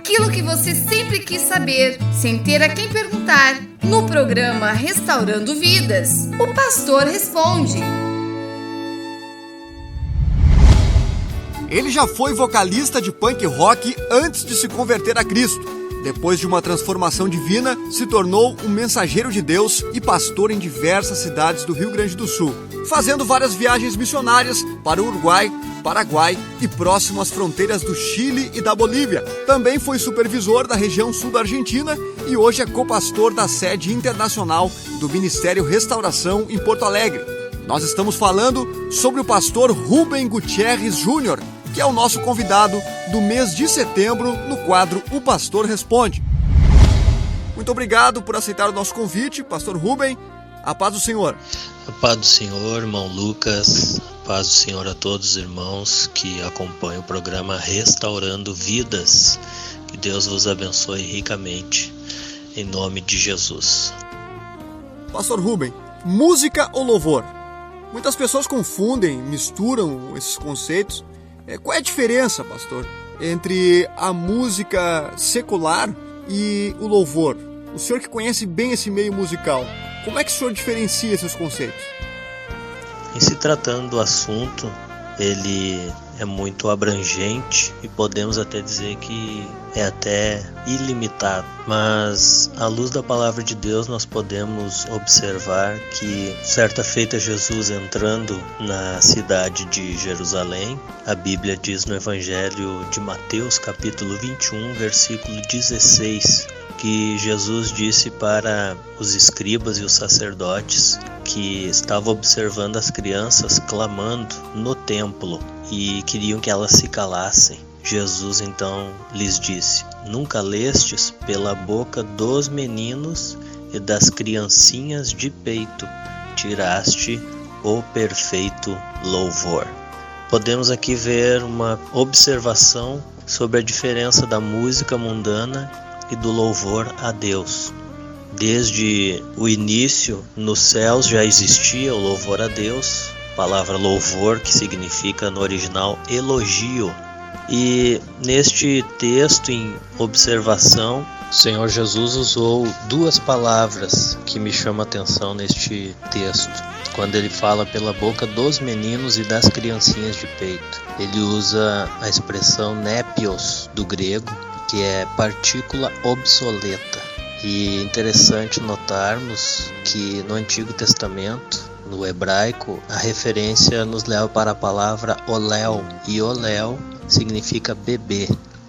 aquilo que você sempre quis saber, sem ter a quem perguntar. No programa Restaurando Vidas, o pastor responde. Ele já foi vocalista de punk rock antes de se converter a Cristo. Depois de uma transformação divina, se tornou um mensageiro de Deus e pastor em diversas cidades do Rio Grande do Sul, fazendo várias viagens missionárias para o Uruguai, Paraguai e próximo às fronteiras do Chile e da Bolívia. Também foi supervisor da região sul da Argentina e hoje é copastor da sede internacional do Ministério Restauração em Porto Alegre. Nós estamos falando sobre o pastor Rubem Gutierrez Júnior, que é o nosso convidado do mês de setembro no quadro O Pastor Responde. Muito obrigado por aceitar o nosso convite, pastor Rubem. A paz do Senhor. A paz do Senhor, irmão Lucas. A paz do Senhor a todos os irmãos que acompanham o programa Restaurando Vidas. Que Deus vos abençoe ricamente, em nome de Jesus. Pastor Rubem, música ou louvor? Muitas pessoas confundem, misturam esses conceitos. Qual é a diferença, pastor, entre a música secular e o louvor? O senhor que conhece bem esse meio musical, como é que o senhor diferencia esses conceitos? Em se tratando do assunto, ele é muito abrangente e podemos até dizer que é até ilimitado. Mas à luz da palavra de Deus nós podemos observar que certa feita Jesus entrando na cidade de Jerusalém, a Bíblia diz no Evangelho de Mateus capítulo 21, versículo 16, que Jesus disse para os escribas e os sacerdotes que estavam observando as crianças clamando no templo e queriam que elas se calassem. Jesus então lhes disse: nunca lestes pela boca dos meninos e das criancinhas de peito tiraste o perfeito louvor. Podemos aqui ver uma observação sobre a diferença da música mundana e do louvor a Deus. Desde o início, nos céus já existia o louvor a Deus, palavra louvor que significa no original elogio. E neste texto em observação, o Senhor Jesus usou duas palavras que me chamam a atenção neste texto. Quando ele fala pela boca dos meninos e das criancinhas de peito, ele usa a expressão népios do grego, que é partícula obsoleta. E é interessante notarmos que no Antigo Testamento, no hebraico, a referência nos leva para a palavra oléu, e oléu significa bebê.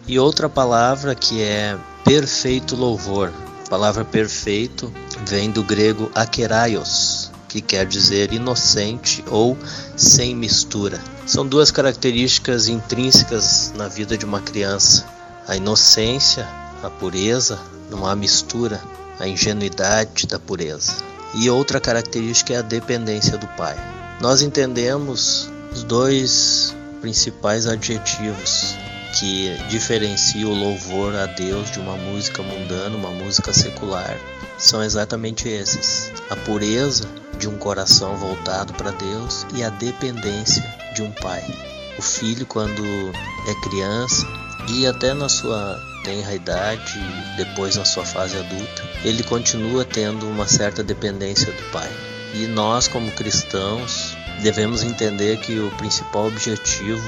E outra palavra que é perfeito louvor. A palavra perfeito vem do grego akeraios, que quer dizer inocente ou sem mistura. São duas características intrínsecas na vida de uma criança: a inocência, a pureza, não há mistura, a ingenuidade da pureza. E outra característica é a dependência do pai. Nós entendemos os dois principais adjetivos que diferenciam o louvor a Deus de uma música mundana, uma música secular. São exatamente esses: a pureza de um coração voltado para Deus e a dependência de um pai. O filho, quando é criança e até na sua tenra idade, depois na sua fase adulta, ele continua tendo uma certa dependência do pai. E nós, como cristãos, devemos entender que o principal objetivo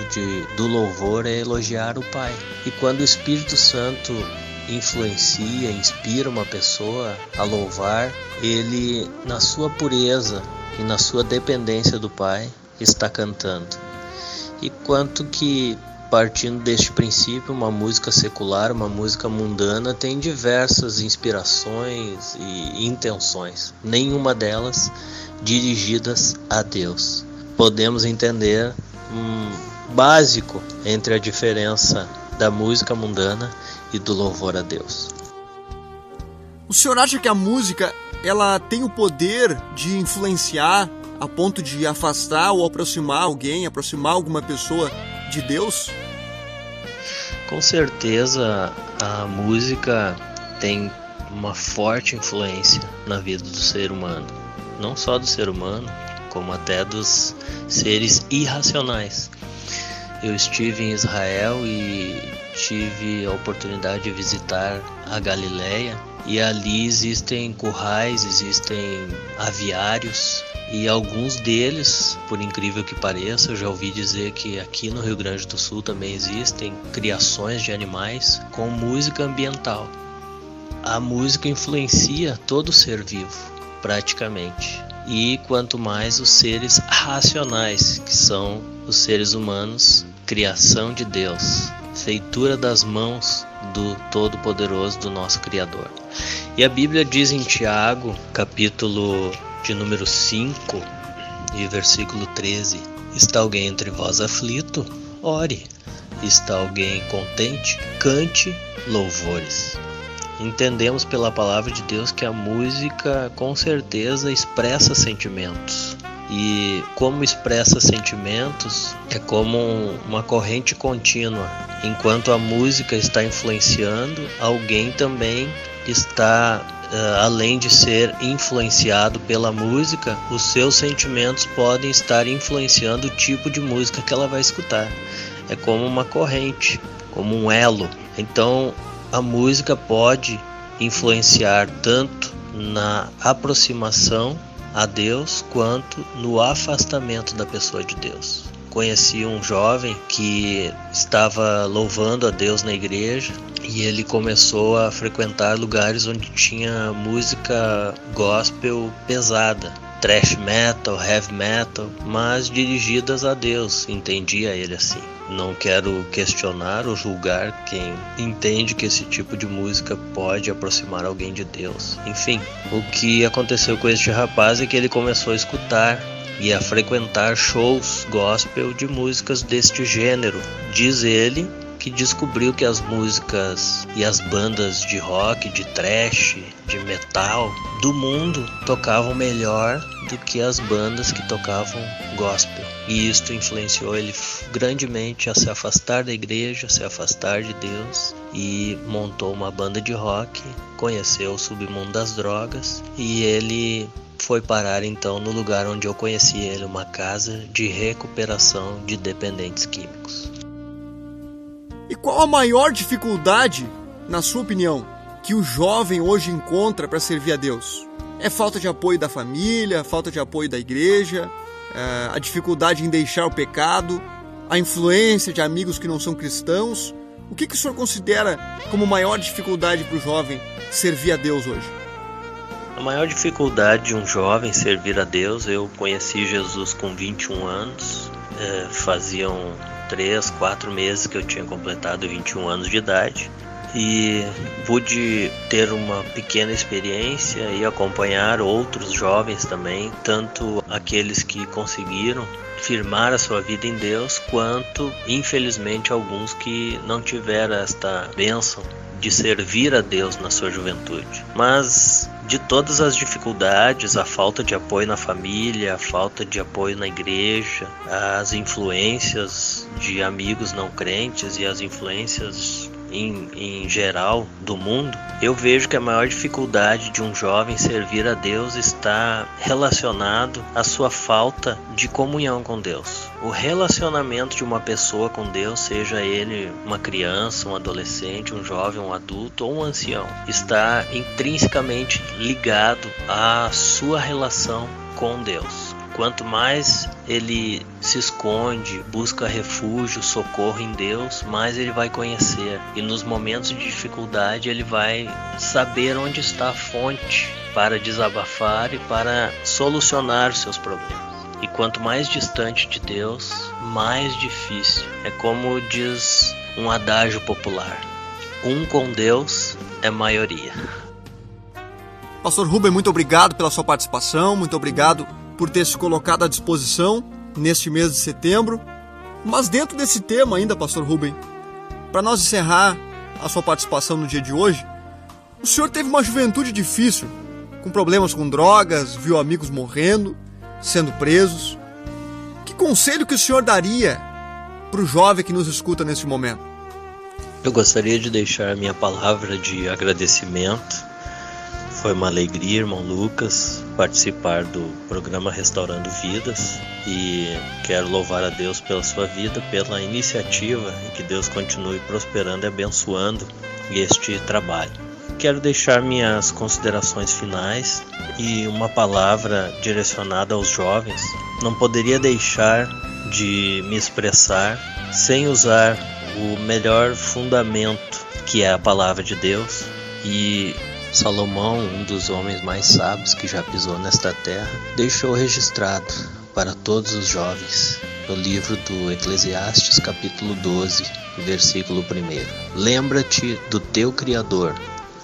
do louvor é elogiar o Pai. E quando o Espírito Santo influencia, inspira uma pessoa a louvar, ele, na sua pureza e na sua dependência do Pai, está cantando. E quanto que, partindo deste princípio, uma música secular, uma música mundana, tem diversas inspirações e intenções, nenhuma delas dirigidas a Deus. Podemos entender básico entre a diferença da música mundana e do louvor a Deus. O senhor acha que a música ela tem o poder de influenciar a ponto de afastar ou aproximar alguém, aproximar alguma pessoa de Deus? Com certeza a música tem uma forte influência na vida do ser humano. Não só do ser humano, como até dos seres irracionais. Eu estive em Israel e tive a oportunidade de visitar a Galileia, e ali existem currais, existem aviários, e alguns deles, por incrível que pareça, eu já ouvi dizer que aqui no Rio Grande do Sul também existem criações de animais com música ambiental. A música influencia todo ser vivo, praticamente. E quanto mais os seres racionais, que são os seres humanos, criação de Deus, feitura das mãos do Todo-Poderoso, do nosso Criador. E a Bíblia diz em Tiago, capítulo de número 5 e versículo 13: está alguém entre vós aflito? Ore. Está alguém contente? Cante louvores. Entendemos pela palavra de Deus que a música com certeza expressa sentimentos. E como expressa sentimentos, é como uma corrente contínua. Enquanto a música está influenciando, alguém também está, além de ser influenciado pela música, os seus sentimentos podem estar influenciando o tipo de música que ela vai escutar. É como uma corrente, como um elo. Então, a música pode influenciar tanto na aproximação a Deus quanto no afastamento da pessoa de Deus. Conheci um jovem que estava louvando a Deus na igreja e ele começou a frequentar lugares onde tinha música gospel pesada, thrash metal, heavy metal, mas dirigidas a Deus, entendia ele assim. Não quero questionar ou julgar quem entende que esse tipo de música pode aproximar alguém de Deus. Enfim, o que aconteceu com este rapaz é que ele começou a escutar e a frequentar shows gospel de músicas deste gênero. Diz ele que descobriu que as músicas e as bandas de rock, de thrash, de metal do mundo tocavam melhor do que as bandas que tocavam gospel. E isto influenciou ele grandemente a se afastar da igreja, a se afastar de Deus, e montou uma banda de rock, conheceu o submundo das drogas, e ele foi parar então no lugar onde eu conheci ele, uma casa de recuperação de dependentes químicos. E qual a maior dificuldade, na sua opinião, que o jovem hoje encontra para servir a Deus? É falta de apoio da família, falta de apoio da igreja, a dificuldade em deixar o pecado, a influência de amigos que não são cristãos? O que o senhor considera como maior dificuldade para o jovem servir a Deus hoje? A maior dificuldade de um jovem servir a Deus, eu conheci Jesus com 21 anos, faziam 3, 4 meses que eu tinha completado 21 anos de idade, e pude ter uma pequena experiência e acompanhar outros jovens também, tanto aqueles que conseguiram firmar a sua vida em Deus, quanto infelizmente alguns que não tiveram esta bênção de servir a Deus na sua juventude. Mas de todas as dificuldades, a falta de apoio na família, a falta de apoio na igreja, as influências de amigos não crentes e as influências em geral do mundo, eu vejo que a maior dificuldade de um jovem servir a Deus está relacionado à sua falta de comunhão com Deus. O relacionamento de uma pessoa com Deus, seja ele uma criança, um adolescente, um jovem, um adulto ou um ancião, está intrinsecamente ligado à sua relação com Deus. Quanto mais ele se esconde, busca refúgio, socorro em Deus, mais ele vai conhecer. E nos momentos de dificuldade ele vai saber onde está a fonte para desabafar e para solucionar os seus problemas. E quanto mais distante de Deus, mais difícil. É como diz um adágio popular: um com Deus é maioria. Pastor Rubem, muito obrigado pela sua participação, muito obrigado por ter se colocado à disposição neste mês de setembro. Mas dentro desse tema ainda, Pastor Rubem, para nós encerrar a sua participação no dia de hoje, o senhor teve uma juventude difícil, com problemas com drogas, viu amigos morrendo, sendo presos. Que conselho que o senhor daria para o jovem que nos escuta neste momento? Eu gostaria de deixar a minha palavra de agradecimento. Foi uma alegria, irmão Lucas, participar do programa Restaurando Vidas e quero louvar a Deus pela sua vida, pela iniciativa e que Deus continue prosperando e abençoando este trabalho. Quero deixar minhas considerações finais e uma palavra direcionada aos jovens. Não poderia deixar de me expressar sem usar o melhor fundamento, que é a palavra de Deus. E Salomão, um dos homens mais sábios que já pisou nesta terra, deixou registrado para todos os jovens no livro do Eclesiastes, capítulo 12, versículo 1. Lembra-te do teu Criador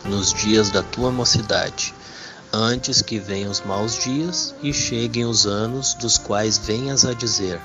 nos dias da tua mocidade, antes que venham os maus dias e cheguem os anos dos quais venhas a dizer: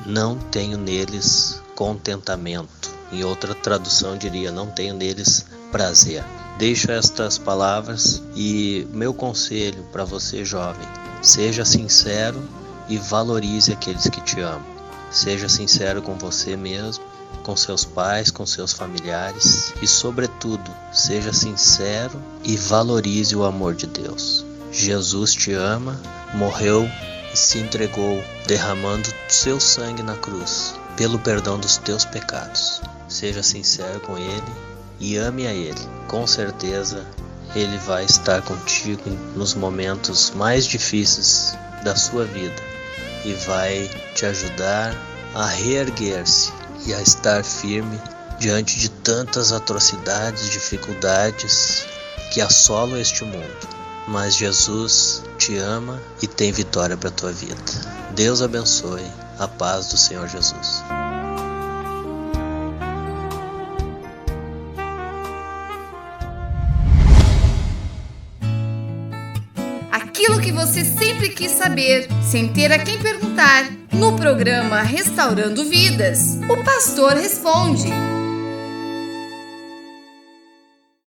não tenho neles contentamento. Em outra tradução diria: não tenho neles prazer. Deixo estas palavras e meu conselho para você, jovem: seja sincero e valorize aqueles que te amam. Seja sincero com você mesmo, com seus pais, com seus familiares e, sobretudo, seja sincero e valorize o amor de Deus. Jesus te ama, morreu e se entregou, derramando seu sangue na cruz, pelo perdão dos teus pecados. Seja sincero com Ele e ame a Ele. Com certeza, Ele vai estar contigo nos momentos mais difíceis da sua vida e vai te ajudar a reerguer-se e a estar firme diante de tantas atrocidades, dificuldades que assolam este mundo. Mas Jesus te ama e tem vitória para a tua vida. Deus abençoe. A paz do Senhor Jesus. Aquilo que você sempre quis saber, sem ter a quem perguntar. No programa Restaurando Vidas, o pastor responde.